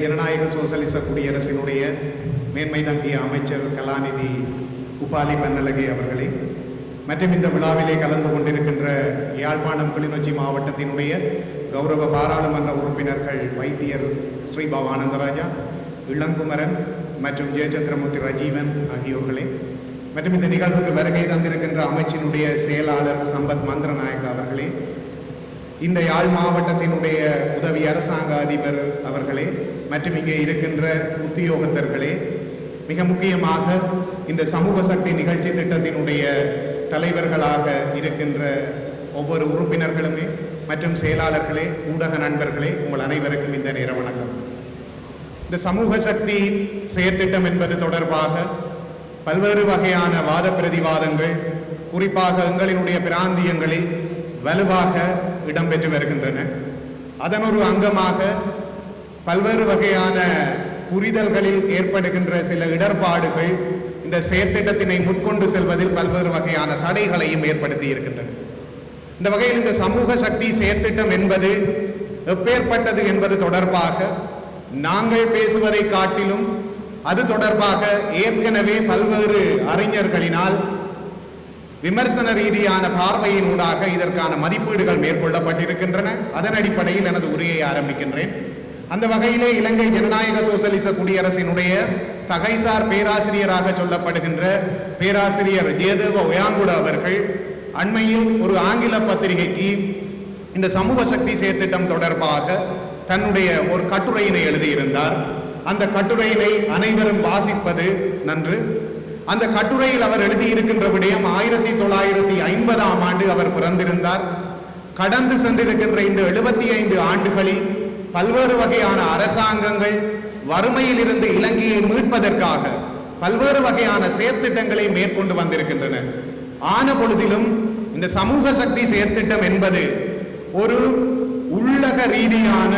ஜனநாயக சோசலிச குடியரசினுடைய மேன்மை தங்கிய அமைச்சர் கலாநிதி உபாலி பன்னலகே அவர்களே மற்றும் இந்த விழாவிலே கலந்து கொண்டிருக்கின்ற யாழ்ப்பாணம் கிளிநொச்சி மாவட்டத்தினுடைய கௌரவ பாராளுமன்ற உறுப்பினர்கள் வைத்தியர் ஸ்ரீ பவானந்தராஜா, இளங்குமரன் மற்றும் ஜெயச்சந்திரமூர்த்தி ரஜீவன் ஆகியோர்களே மற்றும் இந்த நிகழ்வுக்கு வருகை தந்திருக்கின்ற அமைச்சினுடைய செயலாளர் சம்பத் மந்திரநாயக் அவர்களே, இந்த யாழ் மாவட்டத்தினுடைய உதவி அரசாங்க அதிபர் அவர்களே மற்றும் இங்கே இருக்கின்ற உத்தியோகத்தர்களே, மிக முக்கியமாக இந்த சமூக சக்தி நிகழ்ச்சி திட்டத்தினுடைய தலைவர்களாக இருக்கின்ற ஒவ்வொரு உறுப்பினர்களுமே மற்றும் செயலாளர்களே, ஊடக நண்பர்களே, உங்கள் அனைவருக்கும் இந்த நேர வணக்கம். இந்த சமூக சக்தி செயற்திட்டம் என்பது தொடர்பாக பல்வேறு வகையான வாத பிரதிவாதங்கள் குறிப்பாக எங்களினுடைய பிராந்தியங்களில் வலுவாக இடம்பெற்று வருகின்றன. அதன் ஒரு அங்கமாக பல்வேறு வகையான புரிதல்களில் ஏற்படுகின்ற சில இடர்பாடுகள் இந்த செயற்திட்டத்தினை முற்கொண்டு செல்வதில் பல்வேறு வகையான தடைகளையும் ஏற்படுத்தி இருக்கின்றன. இந்த வகையில் இந்த சமூக சக்தி செயற்திட்டம் என்பது எப்பேற்பட்டது என்பது தொடர்பாக நாங்கள் பேசுவதை காட்டிலும் அது தொடர்பாக ஏற்கனவே பல்வேறு அறிஞர்களினால் விமர்சன ரீதியான பார்வையினூடாக இதற்கான மதிப்பீடுகள் மேற்கொள்ளப்பட்டிருக்கின்றன. அதன் அடிப்படையில் எனது உரையை ஆரம்பிக்கின்றேன். அந்த வகையிலே இலங்கை ஜனநாயக சோசலிச குடியரசினுடைய தகைசார் பேராசிரியராக சொல்லப்படுகின்ற பேராசிரியர் ஜெயதேவ ஒயாங்குட அவர்கள் அண்மையில் ஒரு ஆங்கில பத்திரிகைக்கு இந்த சமூக சக்தி செயற்திட்டம் தொடர்பாக தன்னுடைய ஒரு கட்டுரையினை எழுதியிருந்தார். அந்த கட்டுரையினை அனைவரும் வாசிப்பது நன்று. அந்த கட்டுரையில் அவர் எழுதியிருக்கின்ற விடயம் 1950ஆம் ஆண்டு அவர் பிறந்திருந்தார். கடந்து சென்றிருக்கின்ற இந்த 75 ஆண்டுகளில் பல்வேறு வகையான அரசாங்கங்கள் வறுமையில் இருந்து இலங்கையை மீட்பதற்காக பல்வேறு வகையான செயற்திட்டங்களை மேற்கொண்டு வந்திருக்கின்றன. ஆன பொழுதிலும் இந்த சமூக சக்தி செயற்திட்டம் என்பது ஒரு உள்ளக ரீதியான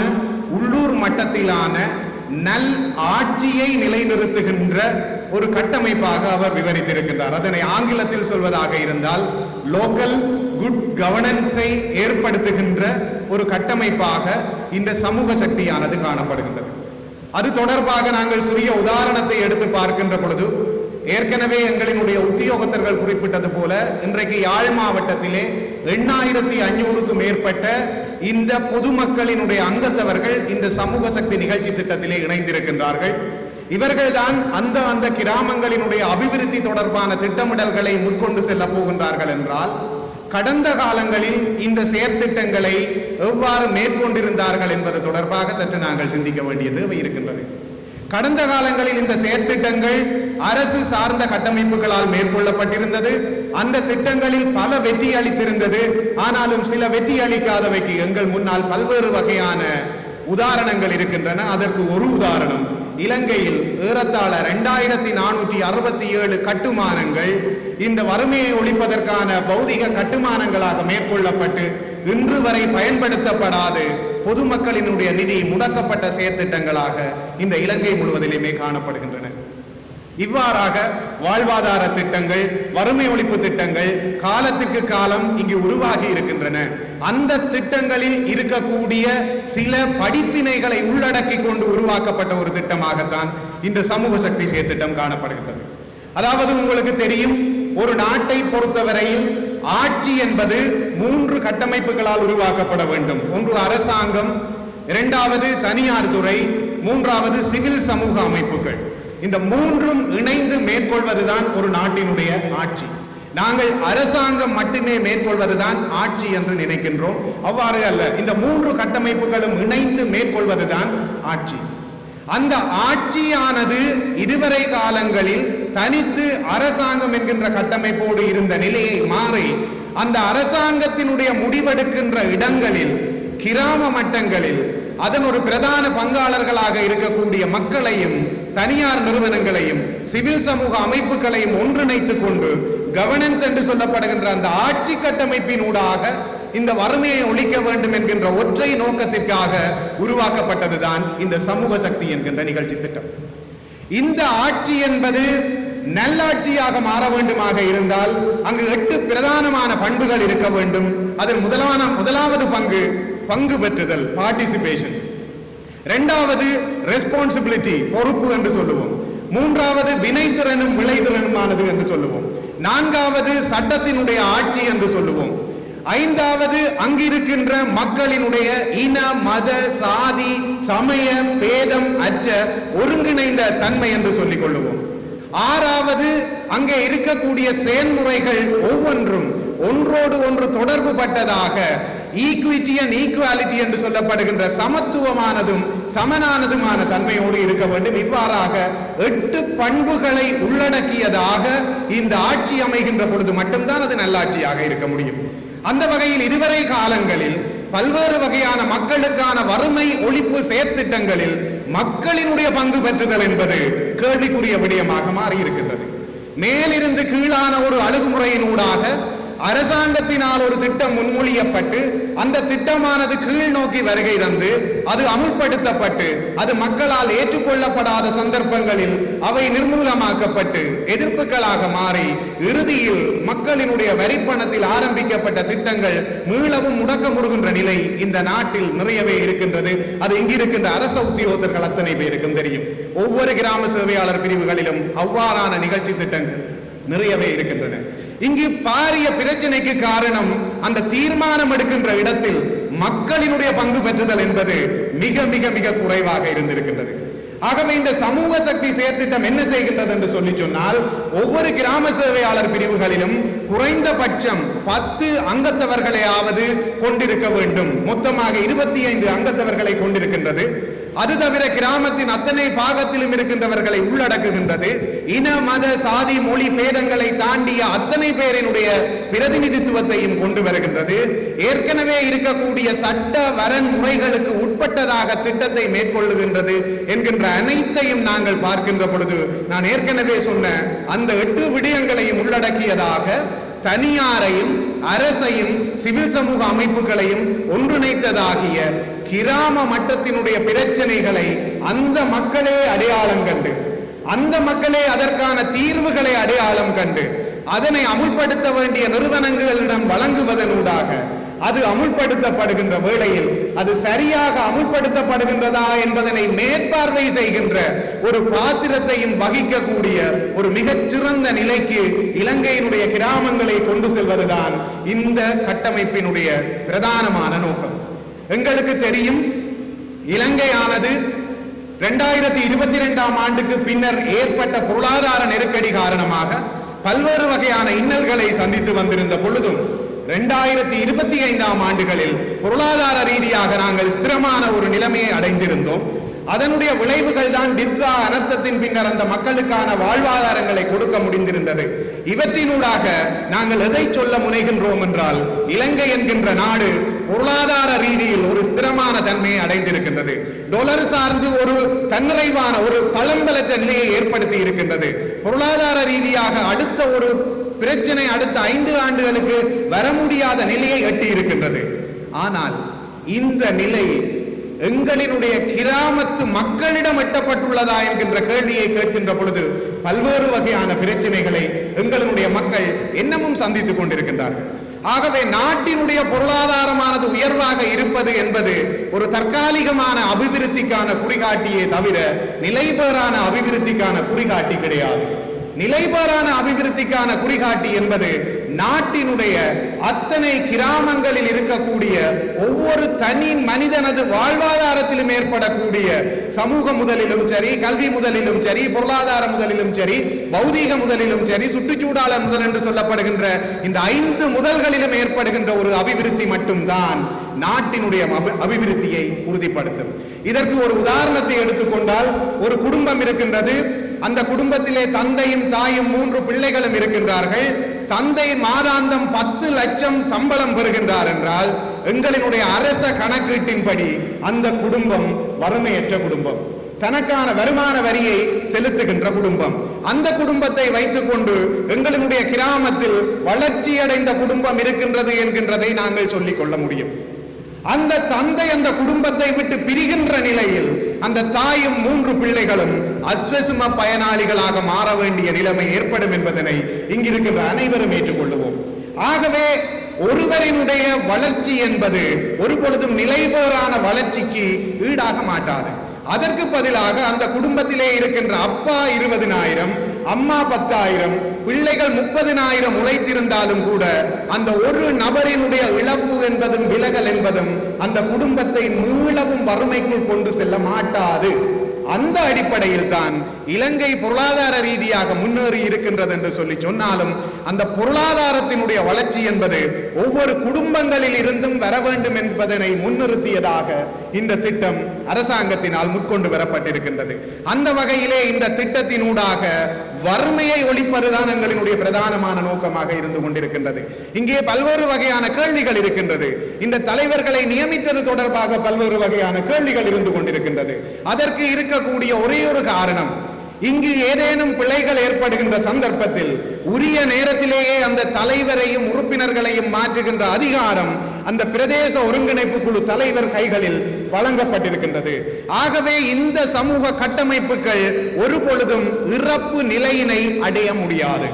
உள்ளூர் மட்டத்திலான நல் ஆட்சியை நிலைநிறுத்துகின்ற ஒரு கட்டமைப்பாக அவர் விவரித்திருக்கின்றார். அதனை ஆங்கிலத்தில் சொல்வதாக இருந்தால் லோக்கல் குட் கவர்னன்ஸை ஏற்படுத்துகின்ற ஒரு கட்டமைப்பாக இந்த சமூக சக்தியானது காணப்படுகின்றது. அது தொடர்பாக நாங்கள் சிறிய உதாரணத்தை எடுத்து பார்க்கின்ற பொழுது ஏற்கனவே எங்களினுடைய உத்தியோகத்தர்கள் குறிப்பிட்டது போல இன்றைக்கு யாழ் மாவட்டத்திலே 8500க்கும் மேற்பட்ட இந்த பொதுமக்களினுடைய அங்கத்தவர்கள் இந்த சமூக சக்தி நிகழ்ச்சி திட்டத்திலே இணைந்திருக்கின்றார்கள். இவர்கள்தான் அந்த கிராமங்களினுடைய அபிவிருத்தி தொடர்பான திட்டமிடல்களை முற்கொண்டு செல்ல போகின்றார்கள் என்றால் கடந்த காலங்களில் இந்த செயற்திட்டங்களை எவ்வாறு மேற்கொண்டிருந்தார்கள் என்பது தொடர்பாக சற்று நாங்கள் சிந்திக்க வேண்டிய தேவை இருக்கின்றது. கடந்த காலங்களில் இந்த செயற்திட்டங்கள் அரசு சார்ந்த கட்டமைப்புகளால் மேற்கொள்ளப்பட்டிருந்தது. அந்த திட்டங்களில் பல வெற்றி அளித்திருந்தது. ஆனாலும் சில வெற்றி அளிக்காதவைக்கு எங்கள் முன்னால் பல்வேறு வகையான உதாரணங்கள் இருக்கின்றன. அதற்கு ஒரு உதாரணம், இலங்கையில் ஏறத்தாழ 2467 கட்டுமானங்கள் இந்த வறுமையை ஒழிப்பதற்கான பௌதிக கட்டுமானங்களாக மேற்கொள்ளப்பட்டு இன்று வரை பயன்படுத்தப்படாது பொதுமக்களினுடைய நிதி முடக்கப்பட்ட செயற்திட்டங்களாக இந்த இலங்கை முழுவதிலுமே காணப்படுகின்றன. இவ்வாறாக வாழ்வாதார திட்டங்கள், வறுமை ஒழிப்பு திட்டங்கள் காலத்துக்கு காலம் இங்கு உருவாகி இருக்கின்றன. அந்த திட்டங்களில் இருக்கக்கூடிய சில படிப்பினைகளை உள்ளடக்கி கொண்டு உருவாக்கப்பட்ட ஒரு திட்டமாகத்தான் இந்த சமூக சக்தி செயற்திட்டம் காணப்படுகின்றது. அதாவது உங்களுக்கு தெரியும், ஒரு நாட்டை பொறுத்தவரையில் ஆட்சி என்பது 3 கட்டமைப்புகளால் உருவாக்கப்பட வேண்டும். ஒன்று அரசாங்கம், இரண்டாவது தனியார் துறை, மூன்றாவது சிவில் சமூக அமைப்புகள். இந்த 3ம் இணைந்து மேற்கொள்வதுதான் ஒரு நாட்டினுடைய ஆட்சி. நாங்கள் அரசாங்கம் மட்டுமே மேற்கொள்வதுதான் ஆட்சி என்று நினைக்கின்றோம். அவ்வாறு அல்ல, இந்த 3 கட்டமைப்புகளும் இணைந்து மேற்கொள்வதுதான் ஆட்சி. அந்த ஆட்சியானது இதுவரை காலங்களில் தனித்து அரசாங்கம் என்கின்ற கட்டமைப்போடு இருந்த நிலையை மாறி அந்த அரசாங்கத்தினுடைய முடிவெடுக்கின்ற இடங்களில், கிராம மட்டங்களில் அதன் ஒரு பிரதான பங்காளர்களாக இருக்கக்கூடிய மக்களையும் தனியார் நிறுவனங்களையும் சிவில் சமூக அமைப்புகளையும் ஒன்றிணைத்துக் கொண்டு கவர்னன்ஸ் என்று சொல்லப்படுகின்ற அந்த ஆட்சி கட்டமைப்பின் ஊடாக இந்த வறுமையை ஒழிக்க வேண்டும் என்கின்ற ஒற்றை நோக்கத்திற்காக உருவாக்கப்பட்டதுதான் இந்த சமூக சக்தி என்கின்ற நிகழ்ச்சி திட்டம். இந்த ஆட்சி என்பது நல்லாட்சியாக மாற வேண்டுமாக இருந்தால் அங்கு 8 பிரதானமான பண்புகள் இருக்க வேண்டும். அதில் முதலாவது பங்கு பெற்றுதல், பார்ட்டிசிபேஷன். இரண்டாவது ரெஸ்பான்சிபிலிட்டி, பொறுப்பு என்று சொல்லுவோம். மூன்றாவது வினைத்திறனும் விளைதிறனுமானது என்று சொல்லுவோம். நான்காவது சட்டத்தினுடைய ஆட்சி என்று சொல்லுவோம். ஐந்தாவது அங்கிருக்கின்ற மக்களினுடைய இன மத சாதி சமய பேதம் அற்ற ஒருங்கிணைந்த தன்மை என்று சொல்லிக் கொள்ளுவோம். ஆறாவது அங்கே இருக்கக்கூடிய செயல்முறைகள் ஒவ்வொன்றும் ஒன்றோடு ஒன்று தொடர்பு பட்டதாக ஈக்விட்டி அண்ட் ஈக்குவாலிட்டி என்று சொல்லப்படுகின்ற சமத்துவமானதும் சமனானதுமான தன்மையோடு இருக்க வேண்டும். இவ்வாறாக 8 பண்புகளை உள்ளடக்கியதாக இந்த ஆட்சி அமைகின்ற பொழுது மட்டும்தான் அது நல்லாட்சியாக இருக்க முடியும். அந்த வகையில் இதுவரை காலங்களில் பல்வேறு வகையான மக்களுக்கான வறுமை ஒழிப்பு செயற்திட்டங்களில் மக்களினுடைய பங்கு பெற்றுதல் என்பது கேள்விக்குரிய விடயமாக மாறியிருக்கின்றது. மேலிருந்து கீழான ஒரு அணுகுமுறையினூடாக அரசாங்கத்தினால் ஒரு திட்டம் முன்மொழியப்பட்டு அந்த திட்டமானது கீழ் நோக்கி வருகை தந்து அது அமுல்படுத்தப்பட்டு அது மக்களால் ஏற்றுக்கொள்ளப்படாத சந்தர்ப்பங்களில் அவை நிர்மூலமாக்கப்பட்டு எதிர்ப்புகளாக மாறி இறுதியில் மக்களினுடைய வரிப்பணத்தில் ஆரம்பிக்கப்பட்ட திட்டங்கள் மீளவும் முடக்கமுறுகின்ற நிலை இந்த நாட்டில் நிறையவே இருக்கின்றது. அது இங்கிருக்கின்ற அரச உத்தியோகத்தர்கள் அத்தனை பேருக்கும் தெரியும். ஒவ்வொரு கிராம சேவையாளர் பிரிவுகளிலும் அவ்வாறான நிகழ்ச்சி திட்டங்கள் நிறையவே இருக்கின்றன. இங்கு பாரிய பிரச்சனைக்கு காரணம் அந்த தீர்மானம் எடுக்கின்ற இடத்தில் மக்களினுடைய பங்கு பெற்றுதல் என்பது மிக மிக மிக குறைவாக இருந்திருக்கின்றது. ஆகவே இந்த சமூக சக்தி செயற்திட்டம் என்ன செய்கின்றது என்று சொல்லி சொன்னால், ஒவ்வொரு கிராம சேவையாளர் பிரிவுகளிலும் குறைந்தபட்சம் 10 அங்கத்தவர்களையாவது கொண்டிருக்க வேண்டும். மொத்தமாக 25 அங்கத்தவர்களை கொண்டிருக்கின்றது. அது தவிர கிராமத்தின் அத்தனை பாகத்திலும் இருக்கின்றவர்களை உள்ளடக்குகின்றது. இன மத சாதி மொழி பேதங்களை தாண்டிய அத்தனை பேரினுடைய பிரதிநிதித்துவத்தையும் கொண்டு வருகின்றது. ஏற்கனவே இருக்கக்கூடிய சட்ட வரன் முறைகளுக்கு உட்பட்டதாக திட்டத்தை மேற்கொள்ளுகின்றது என்கின்ற அனைத்தையும் நாங்கள் பார்க்கின்ற பொழுது நான் ஏற்கனவே சொன்ன அந்த 8 விடயங்களையும் உள்ளடக்கியதாக தனியாரையும் அரசையும் சிவில் சமூக அமைப்புகளையும் ஒன்றிணைத்ததாகிய கிராம மட்டத்தினுடைய பிரச்சனைகளை அந்த மக்களே அடையாளம் கண்டு அந்த மக்களே அதற்கான தீர்வுகளை அடையாளம் கண்டு அதனை அமுல்படுத்த வேண்டிய நிறுவனங்களிடம் வழங்குவதனூடாக அது அமுல்படுத்தப்படுகின்ற வேளையில் அது சரியாக அமுல்படுத்தப்படுகின்றதா என்பதனை மேற்பார்வை செய்கின்ற ஒரு பாத்திரத்தையும் வகிக்கக்கூடிய ஒரு மிகச்சிறந்த நிலைக்கு இலங்கையினுடைய கிராமங்களை கொண்டு செல்வதுதான் இந்த கட்டமைப்பினுடைய பிரதானமான நோக்கம். எங்களுக்கு தெரியும், இலங்கையானது 2022ஆம் ஆண்டுக்கு பின்னர் ஏற்பட்ட பொருளாதார நெருக்கடி காரணமாக பல்வேறு வகையான இன்னல்களை சந்தித்து வந்திருந்த பொழுதும் 2025ஆம் ஆண்டுகளில் பொருளாதார ரீதியாக நாங்கள் ஸ்திரமான ஒரு நிலைமையை அடைந்திருந்தோம். அதனுடைய விளைவுகள் தான் டித்ரா அனர்த்தத்தின் பின்னர் அந்த மக்களுக்கான வாழ்வாதாரங்களை கொடுக்க முடிந்திருந்தது. இவற்றினூடாக நாங்கள் எதை சொல்ல முனைகின்றோம் என்றால், இலங்கை என்கின்ற நாடு பொருளாதார ரீதியில் ஒரு ஸ்திரமான தன்மையை அடைந்திருக்கின்றது. டாலர் சார்ந்து ஒரு தன்னிறைவான ஒரு பலம்பலற்ற நிலையை ஏற்படுத்தி இருக்கின்றது. பொருளாதார ரீதியாக அடுத்த ஒரு பிரச்சனை அடுத்த 5 ஆண்டுகளுக்கு வர முடியாத நிலையை எட்டி இருக்கின்றது. ஆனால் இந்த நிலை எங்களினுடைய கிராமத்து மக்களிடம் எட்டப்பட்டுள்ளதா என்கின்ற கேள்வியை கேட்கின்ற பொழுது பல்வேறு வகையான பிரச்சனைகளை எங்களுடைய மக்கள் இன்னமும் சந்தித்துக் கொண்டிருக்கின்றார்கள். ஆகவே நாட்டினுடைய பொருளாதாரமானது உயர்வாக இருப்பது என்பது ஒரு தற்காலிகமான அபிவிருத்திக்கான குறிகாட்டியே தவிர நிலைபெறான அபிவிருத்திக்கான குறிகாட்டி கிடையாது. நிலைபெறான அபிவிருத்திக்கான குறிகாட்டி என்பது நாட்டினுடைய அத்தனை கிராமங்களில் இருக்கக்கூடிய ஒவ்வொரு தனி மனிதனது வாழ்வாதாரத்திலும் ஏற்படக்கூடிய சமூக முதலிலும் சரி, கல்வி முதலிலும் சரி, பொருளாதார முதலிலும் சரி, பௌதீக முதலிலும் சரி, சுற்றுச்சூழல் முதல் என்று சொல்லப்படுகின்ற இந்த 5 முதல்களிலும் ஏற்படுகின்ற ஒரு அபிவிருத்தி மட்டும்தான் நாட்டினுடைய அபிவிருத்தியை உறுதிப்படுத்தும். இதற்கு ஒரு உதாரணத்தை எடுத்துக்கொண்டால், ஒரு குடும்பம் இருக்கின்றது. அந்த குடும்பத்திலே தந்தையும் தாயும் 3 பிள்ளைகளும் இருக்கின்றார்கள். தந்தை மாதாந்தம் 10 லட்சம் சம்பளம் பெறுகின்றார் என்றால் எங்களினுடைய அரச கணக்கீட்டின்படி அந்த குடும்பம் வறுமையற்ற குடும்பம், தனக்கான வருமான வரியை செலுத்துகின்ற குடும்பம். அந்த குடும்பத்தை வைத்துக் கொண்டு எங்களுடைய கிராமத்தில் வளர்ச்சியடைந்த குடும்பம் இருக்கின்றது என்கின்றதை நாங்கள் சொல்லிக் கொள்ள முடியும். அந்த தந்தை அந்த குடும்பத்தை விட்டு பிரிகின்ற நிலையில் அந்த தாயும் 3 பிள்ளைகளும் அஸ்வசும பயனாளிகளாக மாற வேண்டிய நிலைமை ஏற்படும் என்பதனை இங்கிருக்கின்ற அனைவரும் ஏற்றுக்கொள்ளுவோம். ஆகவே ஒருவரினுடைய வளர்ச்சி என்பது ஒரு பொழுதும் நிலைபெறான வளர்ச்சிக்கு ஈடாக மாட்டாது. அதற்கு பதிலாக அந்த குடும்பத்திலே இருக்கின்ற அப்பா 20,000, அம்மா 10,000, பிள்ளைகள் 30,000 உழைத்திருந்தாலும் கூட அந்த ஒரு நபரினுடைய இழப்பு என்பதும் விலகல் என்பதும் அந்த குடும்பத்தை மீளவும் வறுமைக்குள் கொண்டு செல்ல மாட்டாது. அந்த அடிப்படையில் தான் இலங்கை பொருளாதார ரீதியாக முன்னேறி இருக்கின்றது என்று சொல்லி சொன்னாலும் அந்த பொருளாதாரத்தினுடைய வளர்ச்சி என்பது ஒவ்வொரு குடும்பங்களில் இருந்தும் வர வேண்டும் என்பதனை முன்னிறுத்தியதாக இந்த திட்டம் அரசாங்கத்தினால் முற்கொண்டு வரப்பட்டிருக்கின்றது. அந்த வகையிலே இந்த திட்டத்தினூடாக வறுமையை ஒழிப்பதுதான் எங்களினுடைய பிரதானமான நோக்கமாக இருந்து கொண்டிருக்கின்றது. இங்கே பல்வேறு வகையான கேள்விகள் இருக்கின்றது. இந்த தலைவர்களை நியமித்தது தொடர்பாக பல்வேறு வகையான கேள்விகள் இருந்து கொண்டிருக்கின்றது. அதற்கு இருக்கக்கூடிய ஒரே ஒரு காரணம், இங்கு ஏதேனும் பிழைகள் ஏற்படுகின்ற சந்தர்ப்பத்தில் உரிய நேரத்திலேயே அந்த தலைவரையும் உறுப்பினர்களையும் மாற்றுகின்ற அதிகாரம் அந்த பிரதேச ஒருங்கிணைப்பு குழு தலைவர் கைகளில் வழங்கப்பட்டிருக்கின்றது. ஆகவே இந்த சமூக கட்டமைப்புகள் ஒரு பொழுதும் இறப்பு நிலையினை அடைய முடியாது.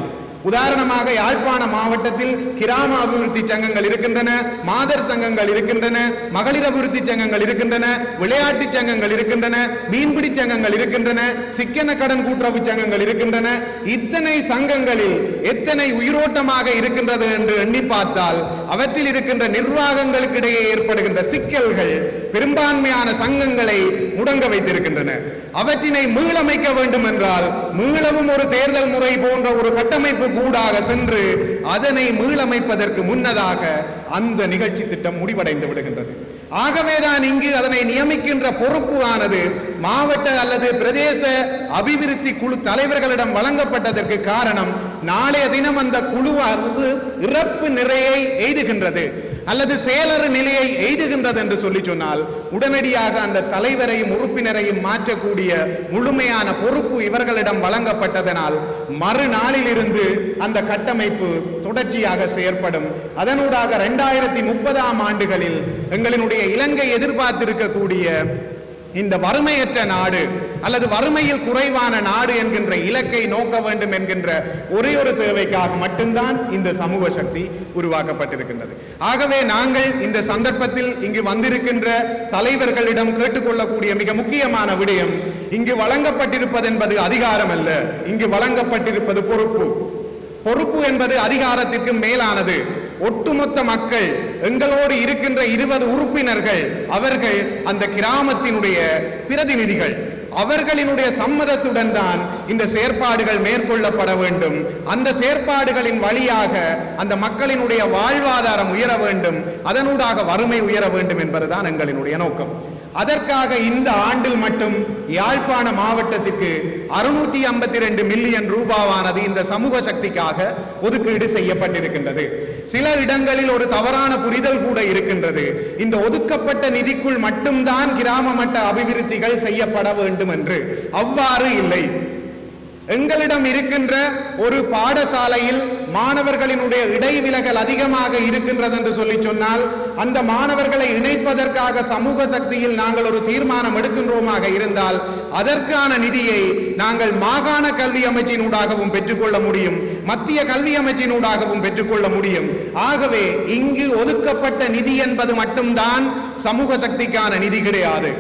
உதாரணமாக யாழ்ப்பாண மாவட்டத்தில் கிராம அபிவிருத்தி சங்கங்கள் இருக்கின்றன, மாதர் சங்கங்கள் இருக்கின்றன, மகளிர் அபிவிருத்தி சங்கங்கள் இருக்கின்றன, விளையாட்டு சங்கங்கள் இருக்கின்றன, மீன்பிடி சங்கங்கள் இருக்கின்றன, சிக்கன கடன் கூட்டுறவு சங்கங்கள் இருக்கின்றன. இத்தனை சங்கங்களில் எத்தனை உயிரோட்டமாக இருக்கின்றது என்று எண்ணி பார்த்தால் அவற்றில் இருக்கின்ற நிர்வாகங்களுக்கு இடையே ஏற்படுகின்ற சிக்கல்கள் பெரும்பான்மையான சங்கங்களை முடங்க வைத்திருக்கின்றன. அவற்றினை மீளமைக்க வேண்டும் என்றால் மீளவும் ஒரு தேர்தல் முறை போன்ற ஒரு கட்டமைப்பு கூடாக சென்று அதனை மீளமைப்பதற்கு முன்னதாக அந்த நிகழ்ச்சி திட்டம் முடிவடைந்து விடுகின்றது. ஆகவேதான் இங்கு அதனை நியமிக்கின்ற பொறுப்பு ஆனது மாவட்ட அல்லது பிரதேச அபிவிருத்தி குழு தலைவர்களிடம் வழங்கப்பட்டதற்கு காரணம், நாளைய தினம் அந்த குழுவானது இறப்பு நிறையை எய்துகின்றது அல்லது செயலறு நிலையை எய்துகின்றது என்று சொல்லி சொன்னால் உடனடியாக அந்த தலைவரையும் உறுப்பினரையும் மாற்றக்கூடிய முழுமையான பொறுப்பு இவர்களிடம் வழங்கப்பட்டதனால் மறுநாளில் இருந்து அந்த கட்டமைப்பு தொடர்ச்சியாக செயற்படும். அதனூடாக 2030ஆம் ஆண்டுகளில் எங்களினுடைய இலங்கை எதிர்பார்த்திருக்கக்கூடிய இந்த வறுமையற்ற நாடு அல்லது வறுமையில் குறைவான நாடு என்கின்ற இலக்கை நோக்க வேண்டும் என்கின்ற ஒரே ஒரு தேவைக்காக மட்டும்தான் இந்த சமூக சக்தி உருவாக்கப்பட்டிருக்கின்றது. ஆகவே நாங்கள் இந்த சந்தர்ப்பத்தில் இங்கு வந்திருக்கின்ற தலைவர்களிடம் கேட்டுக்கொள்ளக்கூடிய மிக முக்கியமான விடயம், இங்கு வழங்கப்பட்டிருப்பது என்பது அதிகாரம் அல்ல, இங்கு வழங்கப்பட்டிருப்பது பொறுப்பு. பொறுப்பு என்பது அதிகாரத்திற்கு மேலானது. ஒட்டுமொத்த மக்கள், எங்களோடு இருக்கின்ற 20 உறுப்பினர்கள், அவர்கள் அந்த கிராமத்தினுடைய பிரதிநிதிகள். அவர்களினுடைய சம்மதத்துடன் தான் இந்த செயற்பாடுகள் மேற்கொள்ளப்பட வேண்டும். அந்த செயற்பாடுகளின் வழியாக அந்த மக்களினுடைய வாழ்வாதாரம் உயர வேண்டும், அதனூடாக வறுமை உயர வேண்டும் என்பதுதான் எங்களினுடைய நோக்கம். அதற்காக இந்த ஆண்டில் மட்டும் யாழ்ப்பாண மாவட்டத்திற்கு 652 மில்லியன் ரூபாவானது இந்த சமூக சக்திக்காக ஒதுக்கீடு செய்யப்பட்டிருக்கின்றது. சில இடங்களில் ஒரு தவறான புரிதல் கூட இருக்கின்றது. இந்த ஒதுக்கப்பட்ட நிதிக்குள் மட்டும்தான் கிராம மட்ட அபிவிருத்திகள் செய்யப்பட வேண்டும் என்று. அவ்வாறு இல்லை. எங்களிடம் இருக்கின்ற ஒரு பாடசாலையில் மாணவர்களினுடைய இடைவிலகல் அதிகமாக இருக்கின்றது என்று சொல்லி சொன்னால் அந்த மாணவர்களை இணைப்பதற்காக சமூக சக்தியில் நாங்கள் ஒரு தீர்மானம் எடுக்கின்றோமாக இருந்தால் அதற்கான நிதியை நாங்கள் மாகாண கல்வி அமைச்சினூடாகவும் பெற்றுக்கொள்ள முடியும், மத்திய கல்வி அமைச்சினூடாகவும் பெற்றுக்கொள்ள முடியும். ஆகவே இங்கு ஒதுக்கப்பட்ட நிதி என்பது மட்டும்தான் சமூக சக்திக்கான நிதி கிடையாது.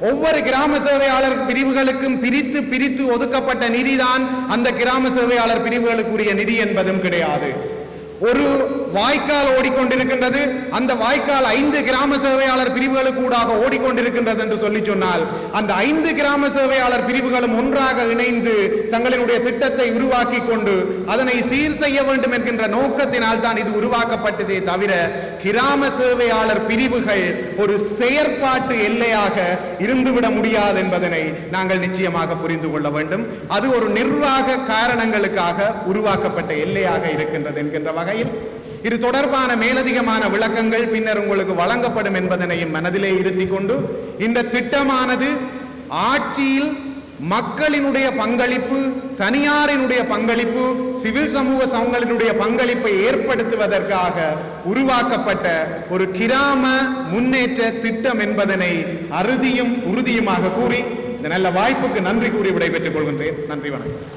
ஒவ்வொரு கிராம சேவையாளர் பிரிவுகளுக்கும் பிரித்து ஒதுக்கப்பட்ட நிதிதான் அந்த கிராம சேவையாளர் பிரிவுகளுக்குரிய நிதி என்பதும் கிடையாது. ஒரு வாய்க்கால் ஓடிக்கொண்டிருக்கின்றது, அந்த வாய்க்கால் 5 கிராம சேவையாளர் பிரிவுகளுக்கு ஊடாக ஓடிக்கொண்டிருக்கின்றது என்று சொல்லி சொன்னால் அந்த 5 கிராம சேவையாளர் பிரிவுகளும் ஒன்றாக இணைந்து தங்களினுடைய திட்டத்தை உருவாக்கி கொண்டு அதனை சீர் செய்ய வேண்டும் என்கின்ற நோக்கத்தினால் தான் இது உருவாக்கப்பட்டதே தவிர கிராம சேவையாளர் பிரிவுகள் ஒரு செயற்பாட்டு எல்லையாக இருந்துவிட முடியாது என்பதனை நாங்கள் நிச்சயமாக புரிந்து கொள்ள வேண்டும். அது ஒரு நிர்வாக காரணங்களுக்காக உருவாக்கப்பட்ட எல்லையாக இருக்கின்றது என்கின்ற வகையில் இது தொடர்பான மேலதிகமான விளக்கங்கள் பின்னர் உங்களுக்கு வழங்கப்படும் என்பதனையும் மனதிலே இருத்திக் கொண்டு இந்த திட்டமானது ஆட்சியில் மக்களினுடைய பங்களிப்பு, தனியாரினுடைய பங்களிப்பு, சிவில் சமூக சங்கங்களினுடைய பங்களிப்பை ஏற்படுத்துவதற்காக உருவாக்கப்பட்ட ஒரு கிராம முன்னேற்ற திட்டம் என்பதனை அறுதியும் உறுதியுமாக கூறி இந்த நல்ல வாய்ப்புக்கு நன்றி கூறி விடைபெற்றுக் கொள்கின்றேன். நன்றி, வணக்கம்.